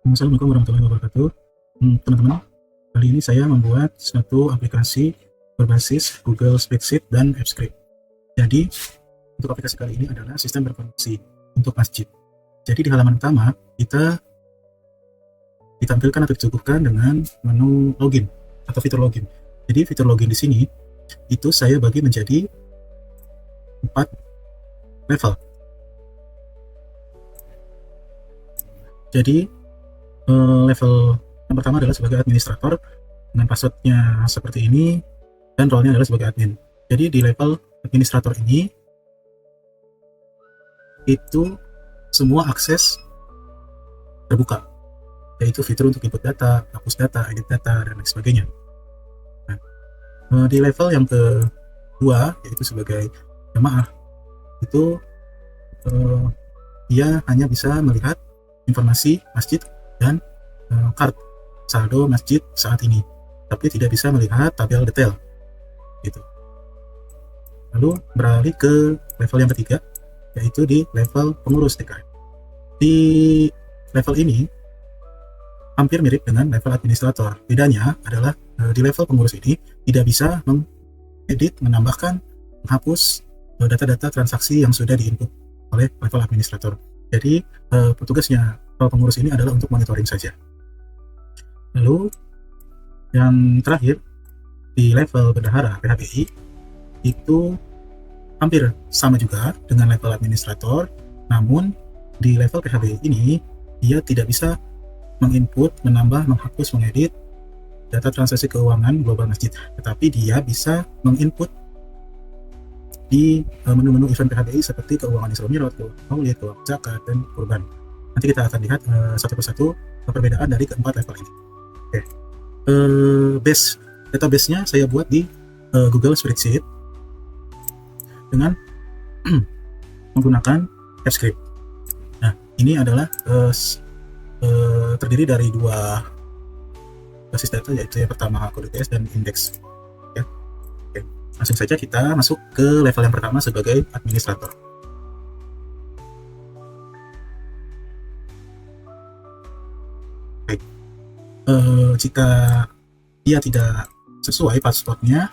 Assalamualaikum warahmatullahi wabarakatuh. Teman-teman, kali ini saya membuat satu aplikasi berbasis Google Spreadsheet dan AppScript. Jadi, untuk aplikasi kali ini adalah sistem berfungsi untuk masjid. Jadi di halaman utama, kita ditampilkan atau disuguhkan dengan menu login atau fitur login. Jadi fitur login di sini, itu saya bagi menjadi 4 level. Jadi, level yang pertama adalah sebagai administrator dengan passwordnya seperti ini dan role-nya adalah sebagai admin. Jadi di level administrator ini itu semua akses terbuka, yaitu fitur untuk input data, hapus data, edit data, dan lain sebagainya. Nah, di level yang kedua yaitu sebagai jamaah itu dia hanya bisa melihat informasi masjid dan card saldo masjid saat ini, tapi tidak bisa melihat tabel detail gitu. Lalu beralih ke level yang ketiga, yaitu di level pengurus TKM. Di level ini hampir mirip dengan level administrator. Bedanya adalah di level pengurus ini tidak bisa mengedit, menambahkan, menghapus data-data transaksi yang sudah diinput oleh level administrator. Jadi petugasnya level pengurus ini adalah untuk monitoring saja. Lalu yang terakhir di level bendahara PHBI itu hampir sama juga dengan level administrator, namun di level PHBI ini dia tidak bisa menginput, menambah, menghapus, mengedit data transaksi keuangan global masjid, tetapi dia bisa menginput di menu-menu event PHBI seperti keuangan Isra Mi'raj, keuangan Maulid, keuangan zakat, dan kurban. Nanti kita akan lihat satu persatu perbedaan dari keempat level ini. Oke. Database-nya saya buat di Google Spreadsheet dengan menggunakan AppScript. Nah, ini adalah terdiri dari dua basis data, yaitu yang pertama kode TS dan indeks. Ya. Oke. Langsung saja kita masuk ke level yang pertama sebagai administrator. Baik. Jika dia tidak sesuai passwordnya,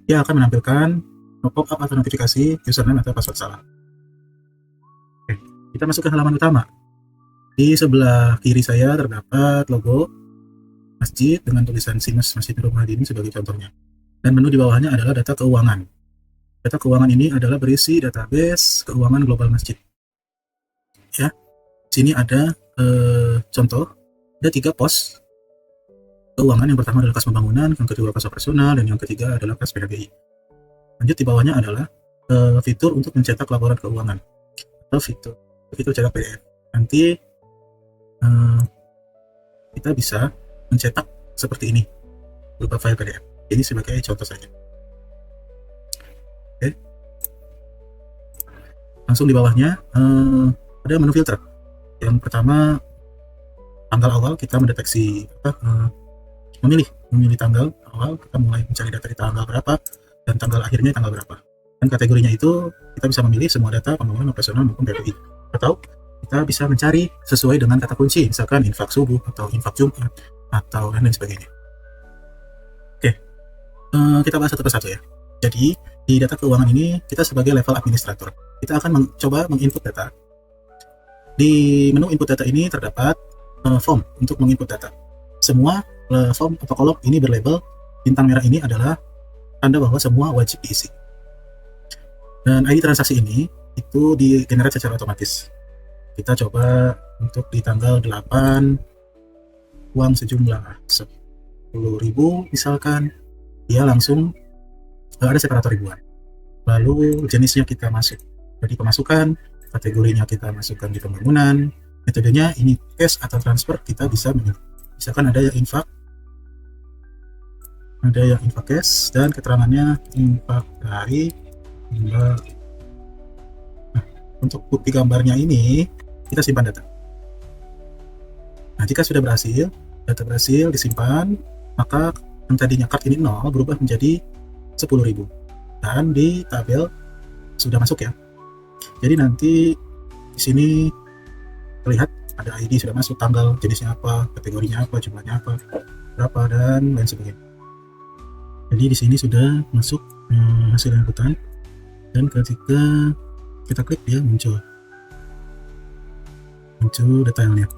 dia akan menampilkan pop-up atau notifikasi username atau password salah. Oke, kita masuk ke halaman utama. Di sebelah kiri saya terdapat logo masjid dengan tulisan SIMAS Masjid Nurul Muhadin sebagai contohnya. Dan menu di bawahnya adalah data keuangan. Data keuangan ini adalah berisi database keuangan global masjid. Ya, sini ada contoh, ada 3 pos keuangan. Yang pertama adalah kas pembangunan, yang kedua kas operasional, dan yang ketiga adalah kas PHBI. Lanjut di bawahnya adalah fitur untuk mencetak laporan keuangan atau fitur cetak PDF. Nanti kita bisa mencetak seperti ini berupa file PDF. Ini sebagai contoh saja. Oke. Langsung di bawahnya ada menu filter. Yang pertama, tanggal awal, kita mendeteksi memilih tanggal awal, kita mulai mencari data di tanggal berapa dan tanggal akhirnya tanggal berapa. Dan kategorinya itu kita bisa memilih semua data pembangunan operasional maupun PPI, atau kita bisa mencari sesuai dengan kata kunci, misalkan infak subuh atau infak Jumat atau lain sebagainya. Oke, kita bahas satu persatu ya. Jadi di data keuangan ini kita sebagai level administrator, kita akan mencoba menginput data. Di menu input data ini terdapat form untuk menginput data. Semua form atau kolom ini berlabel bintang merah, ini adalah tanda bahwa semua wajib diisi. Dan ID transaksi ini itu digenerate secara otomatis. Kita coba untuk di tanggal 8 uang sejumlah 10.000 misalkan, dia langsung ada separator ribuan. Lalu jenisnya kita masuk jadi pemasukan, kategorinya kita masukkan di pembangunan, metodenya ini cash atau transfer, kita bisa memilih. Misalkan ada yang infak cash, dan keterangannya infak dari gambar. Nah, untuk bukti gambarnya ini kita simpan data. Nah, jika sudah data berhasil disimpan, maka yang tadinya card ini 0 berubah menjadi 10.000, dan di tabel sudah masuk ya. Jadi nanti di sini terlihat ada ID sudah masuk, tanggal, jenisnya apa, kategorinya apa, jumlahnya apa, berapa, dan lain sebagainya. Jadi di sini sudah masuk hasil inputan, dan ketika kita klik dia muncul detailnya.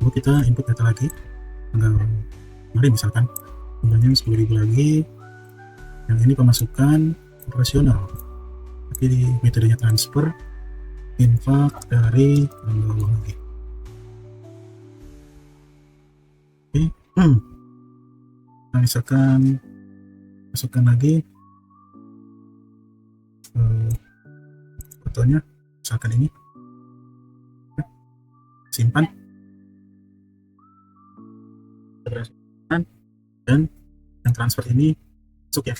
Lalu kita input data lagi, tanggal kemarin misalkan jumlahnya 10.000 lagi, yang ini pemasukan operasional, tapi di metodenya transfer infak dari tanggal lagi. Oke, nah misalkan masukkan lagi fotonya, misalkan ini, simpan, dan yang transfer ini masuk ya.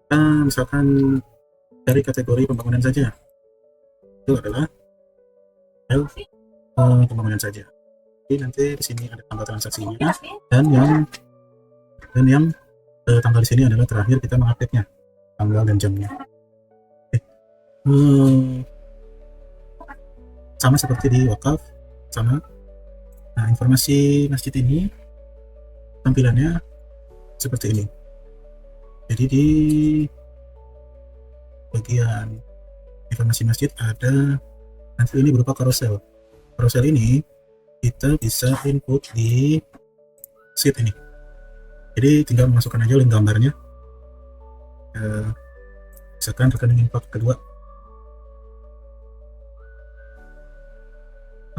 Nah, misalkan dari kategori pembangunan saja, itu adalah file pembangunan saja. Jadi nanti di sini ada tanggal transaksinya, dan yang tanggal di sini adalah terakhir kita mengupdate-nya, tanggal dan jamnya. Sama seperti di wakaf, sama. Nah, informasi masjid ini tampilannya seperti ini. Jadi di bagian informasi masjid ada, nanti ini berupa carousel. Carousel ini kita bisa input di sheet ini. Jadi tinggal masukkan aja link gambarnya. Misalkan rekening infak kedua,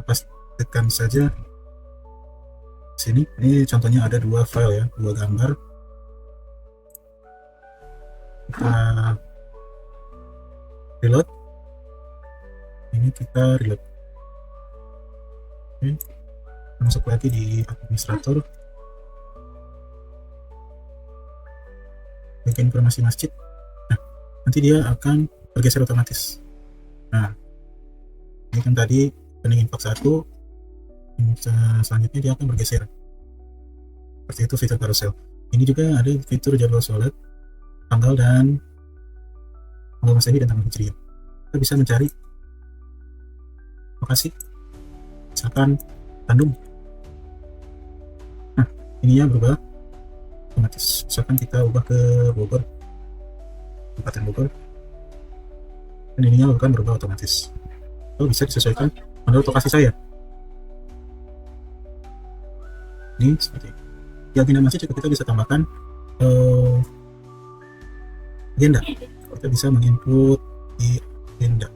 pastikan saja sini. Ini contohnya ada 2 file ya, 2 gambar. Kita reload, ini kita reload. Oke, masuk lagi di administrator, bagian informasi masjid. Nah, nanti dia akan bergeser otomatis. Nah, ini kan tadi rekening infak 1, selanjutnya dia akan bergeser. Seperti itu fitur carousel. Ini juga ada fitur jadwal sholat, tanggal dan tanggal Masehi dan tanggal Hijriah. Kita bisa mencari lokasi, misalkan Bandung. Nah, ininya berubah otomatis. Misalkan kita ubah ke Bogor, Kabupaten Bogor, dan ininya akan berubah otomatis. Lalu bisa disesuaikan menurut lokasi saya. Ini seperti ini. Di agenda masjid juga kita bisa tambahkan agenda. Kita bisa menginput di agenda.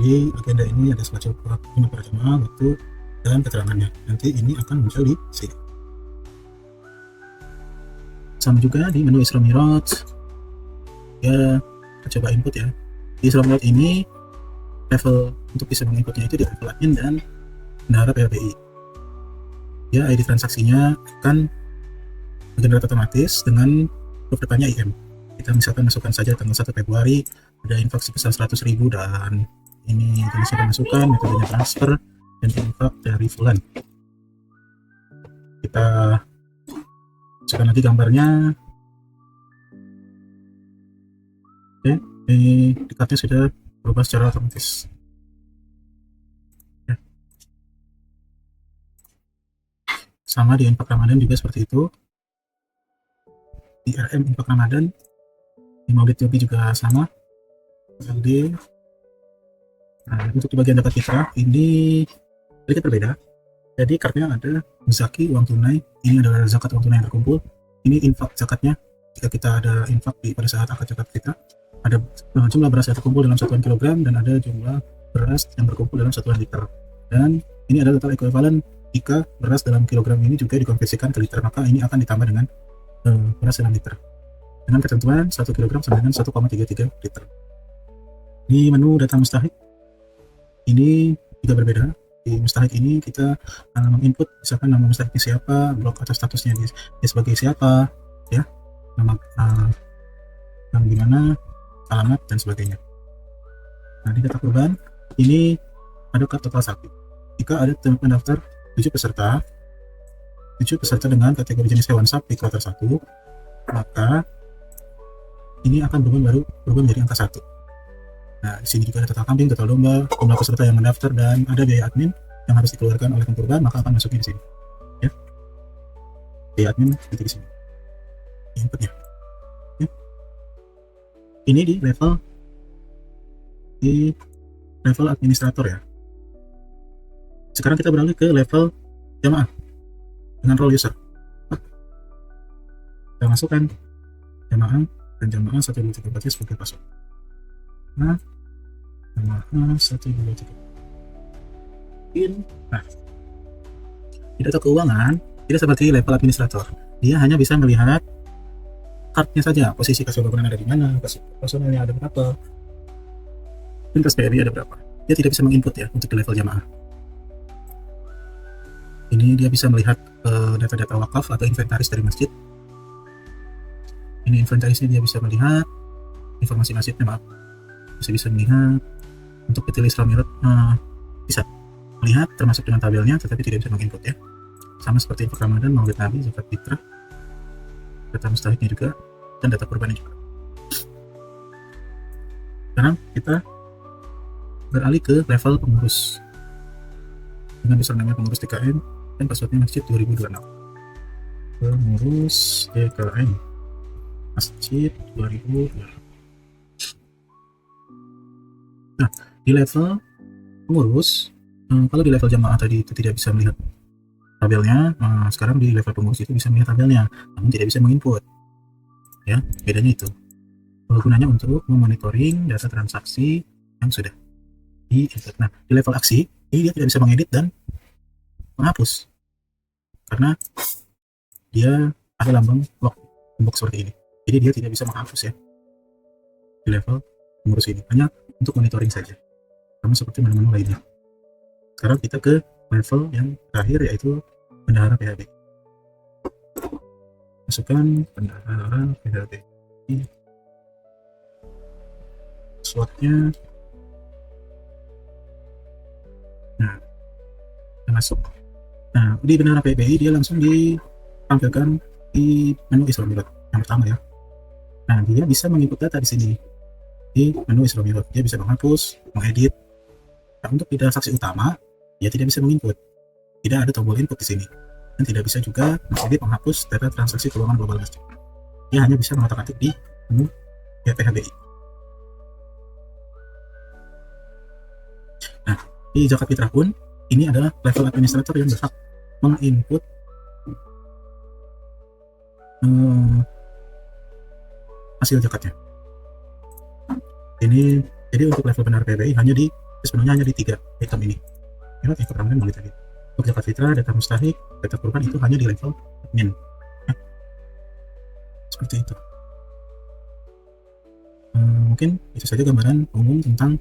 Di agenda ini ada semacam para jemaah, waktu, dan keterangannya. Nanti ini akan muncul di sini. Sama juga di menu Isra Miraj. Ya, kita coba input ya. Di Isra Miraj ini level untuk bisa menginputnya itu di level admin dan bendahara PLBI. Ya, ID transaksinya akan generate otomatis dengan huruf depannya IM. Kita misalkan masukkan saja tanggal 1 Februari, ada infak sebesar 100.000, dan ini jenisnya pemasukan, metodenya transfer, dan infak dari bulan. Kita masukkan lagi gambarnya. Oke, ini dekatnya sudah berubah secara otomatis. Ya. Sama di infak Ramadan juga seperti itu. Di RM infak Ramadan, di Maulid Nabi juga sama. LD. Nah, untuk di bagian dapat fitrah ini sedikit berbeda. Jadi kartunya ada zaki uang tunai, ini adalah zakat uang tunai yang terkumpul. Ini infak zakatnya. Jika kita ada infak pada saat akad zakat kita, ada jumlah beras yang terkumpul dalam satuan kilogram, dan ada jumlah beras yang terkumpul dalam satuan liter. Dan ini adalah total ekuivalen jika beras dalam kilogram ini juga dikonversikan ke liter, maka ini akan ditambah dengan beras dalam liter. Dengan ketentuan 1 kilogram sama dengan 1,33 liter. Di menu data mustahik ini juga berbeda. Di mustahik ini kita menginput misalkan nama mustahiknya siapa, blok atau statusnya dia sebagai siapa, ya, nama yang dimana, alamat, dan sebagainya. Nah, di data kurban ini ada total sapi. Jika ada pendaftar 7 peserta dengan kategori jenis hewan sapi kuartal 1, maka ini akan berubah menjadi angka 1. Nah, di sini juga ada total kambing, total domba, jumlah peserta yang mendaftar, dan ada biaya admin yang harus dikeluarkan oleh konturban, maka akan masuknya di sini. Ya, biaya admin itu di sini. Inputnya. Ya. Ini di level administrator ya. Sekarang kita beralih ke level jamaah dengan role user. Kita masukkan jamaah dan jamaah 123 sebagai password. Nah, jamaah 123 in. Nah, di data keuangan tidak seperti level administrator. Dia hanya bisa melihat kartnya saja, posisi kas bangunan ada di mana, kas personelnya ada berapa, dan kas PRI ada berapa. Dia tidak bisa menginput ya untuk di level jamaah. Ini dia bisa melihat data-data wakaf atau inventaris dari masjid. Ini inventarisnya, dia bisa melihat informasi masjidnya, maaf. Bisa melihat untuk PT Isra Mi'raj, bisa melihat termasuk dengan tabelnya, tetapi tidak bisa menginput ya. Sama seperti info Ramadan, Maulid Nabi, zakat fitrah, data mustahiknya juga, dan data kurbannya juga. Sekarang kita beralih ke level pengurus dengan username pengurus DKM dan passwordnya masjid 2026. Pengurus DKM masjid 2026. Nah, di level pengurus, kalau di level jamaah tadi itu tidak bisa melihat tabelnya, sekarang di level pengurus itu bisa melihat tabelnya, namun tidak bisa menginput. Ya, bedanya itu. Gunanya untuk memonitoring data transaksi yang sudah diinput. Nah, di level aksi, ini dia tidak bisa mengedit dan menghapus, karena dia ada lambang lockbox seperti ini. Jadi dia tidak bisa menghapus ya di level pengurus ini, hanya untuk monitoring saja, sama seperti menu-menu lainnya. Sekarang kita ke level yang terakhir, yaitu bendahara PHB. Masukkan bendahara PHB. Slotnya, nah, masuk. Nah, di bendahara PBI dia langsung ditampilkan di menu Isra Mi'raj yang pertama ya. Nah, dia bisa menginput data di sini di menu Isra Mi'raj. Dia bisa menghapus, mengedit. Nah, untuk di transaksi utama, dia tidak bisa menginput. Tidak ada tombol input di sini, dan tidak bisa juga mengedit, menghapus data transaksi keuangan global masjid. Dia hanya bisa mengotak-atik di menu PHBI. Nah, di zakat fitrah pun ini adalah level administrator yang berhak menginput hasil zakatnya. Ini jadi untuk level benar PBI sebenarnya hanya di 3 item ini. Ingat info Ramadan, Maulid tadi. Untuk zakat fitrah, data mustahik, data kurban itu hanya di level admin. Nah, seperti itu. Mungkin itu saja gambaran umum tentang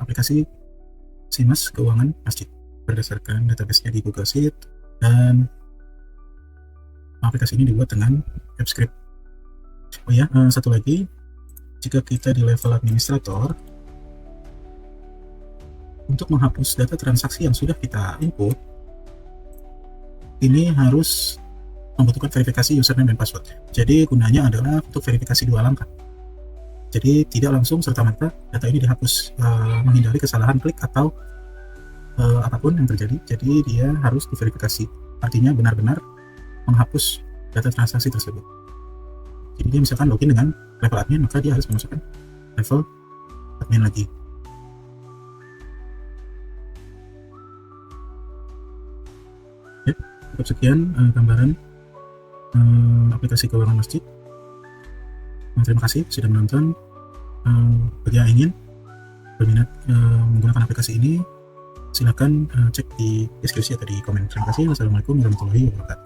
aplikasi SIMAS keuangan masjid berdasarkan database-nya di Google Sheet, dan aplikasi ini dibuat dengan TypeScript. Oh ya, satu lagi, jika kita di level administrator, untuk menghapus data transaksi yang sudah kita input, ini harus membutuhkan verifikasi username dan password. Jadi gunanya adalah untuk verifikasi 2 langkah. Jadi tidak langsung serta-merta data ini dihapus, menghindari kesalahan klik atau apapun yang terjadi. Jadi dia harus diverifikasi, artinya benar-benar menghapus data transaksi tersebut. Jadi dia misalkan login dengan level admin, maka dia harus memasukkan level admin lagi. Ya, cukup sekian gambaran aplikasi keuangan masjid. Terima kasih sudah menonton. Bagi yang ingin berminat menggunakan aplikasi ini, silakan cek di deskripsi atau di komen. Terima kasih. Wassalamualaikum warahmatullahi wabarakatuh.